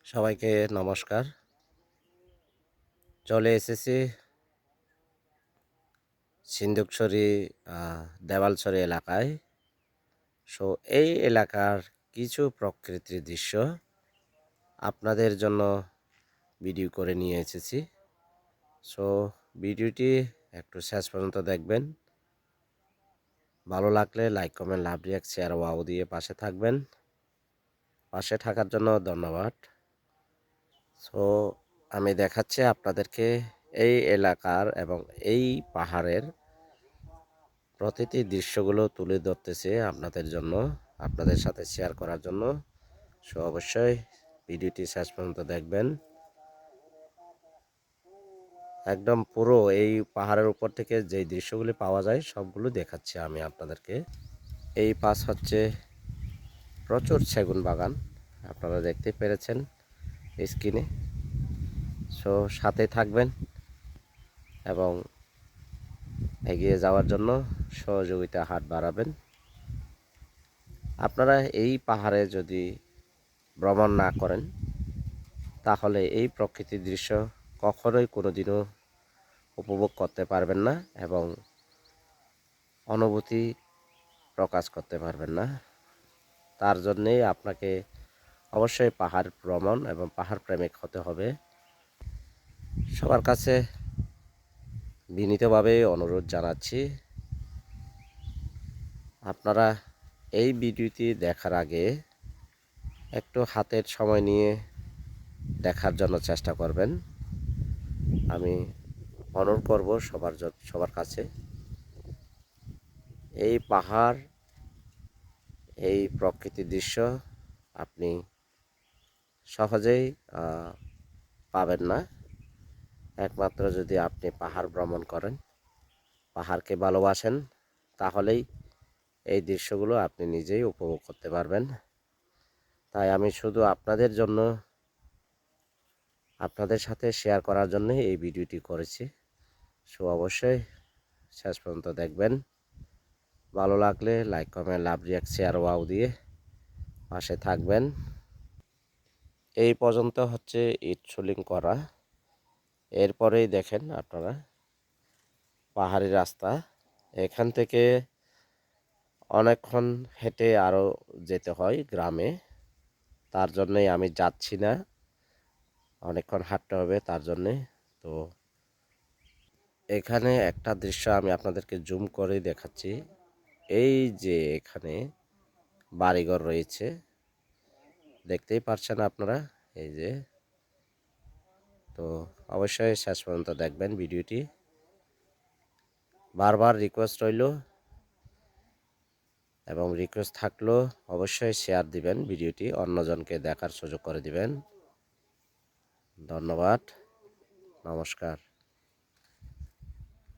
সবাইকে নমস্কার। চলে এসেছি সিন্দুকছড়ি দেওয়ালছড়ি এলাকায়। এই এলাকার কিছু প্রকৃতির দৃশ্য আপনাদের জন্য ভিডিও করে নিয়ে এসেছি। ভিডিওটি একটু শেষ পর্যন্ত দেখবেন। ভালো লাগলে লাইক, কমেন্ট, লাভ, রিঅ্যাক্ট, শেয়ার, ওয়াও দিয়ে পাশে থাকবেন। পাশে থাকার জন্য ধন্যবাদ। আমি দেখাচ্ছি আপনাদেরকে এই এলাকার এবং এই পাহাড়ের প্রতিটি দৃশ্যগুলো তুলে ধরতেছে আপনাদের জন্য, আপনাদের সাথে শেয়ার করার জন্য। অবশ্যই ভিডিওটি শেষ পর্যন্ত দেখবেন। একদম পুরো এই পাহাড়ের উপর থেকে যে দৃশ্যগুলি পাওয়া যায় সবগুলো দেখাচ্ছি আমি আপনাদেরকে। এই পাশ হচ্ছে প্রচুর সেগুন বাগান, আপনারা দেখতে পেরেছেন স্ক্রিনে। সাথে থাকবেন এবং এগিয়ে যাওয়ার জন্য সহযোগিতা হাত বাড়াবেন। আপনারা এই পাহাড়ে যদি ভ্রমণ না করেন তাহলে এই প্রকৃতির দৃশ্য কখনোই কোনোদিনও উপভোগ করতে পারবেন না এবং অনুভূতি প্রকাশ করতে পারবেন না। তার জন্যেই আপনাকে অবশ্যই পাহাড় ভ্রমণ এবং পাহাড় প্রেমিক হতে হবে। সবার কাছে বিনীতভাবে অনুরোধ জানাচ্ছি, আপনারা এই ভিডিওটি দেখার আগে একটু হাতের সময় নিয়ে দেখার জন্য চেষ্টা করবেন। আমি অনুরোধ করব সবার কাছে, এই পাহাড়, এই প্রকৃতির দৃশ্য আপনি সহজেই পাবেন না। একমাত্র যদি আপনি পাহাড় ভ্রমণ করেন, পাহাড়কে ভালোবাসেন, তাহলেই এই দৃশ্যগুলো আপনি নিজেই উপভোগ করতে পারবেন। তাই আমি শুধু আপনাদের জন্য, আপনাদের সাথে শেয়ার করার জন্য এই ভিডিওটি করেছি। অবশ্যই শেষ পর্যন্ত দেখবেন। ভালো লাগলে লাইক, কমেন্ট, লাভ, রিঅ্যাক্ট, শেয়ার, ওয়াও দিয়ে পাশে থাকবেন। এই পর্যন্ত হচ্ছে ইট সোলিং করা। এরপরেই দেখেন আপনারা পাহাড়ি রাস্তা। এখান থেকে অনেকক্ষণ হেঁটে আরও যেতে হয় গ্রামে। তার জন্যই আমি যাচ্ছি না, অনেকক্ষণ হাঁটতে হবে তার জন্যে। তো এখানে একটা দৃশ্য আমি আপনাদেরকে জুম করে দেখাচ্ছি। এই যে এখানে বাড়িঘর রয়েছে, দেখতেই পারছেন আপনারা। এই যে, তো অবশ্যই শেষ পর্যন্ত দেখবেন ভিডিওটি। বারবার রিকোয়েস্ট রইল এবং রিকোয়েস্ট থাকলো অবশ্যই শেয়ার দিবেন, ভিডিওটি অন্যজনকে দেখার সুযোগ করে দিবেন। ধন্যবাদ, নমস্কার।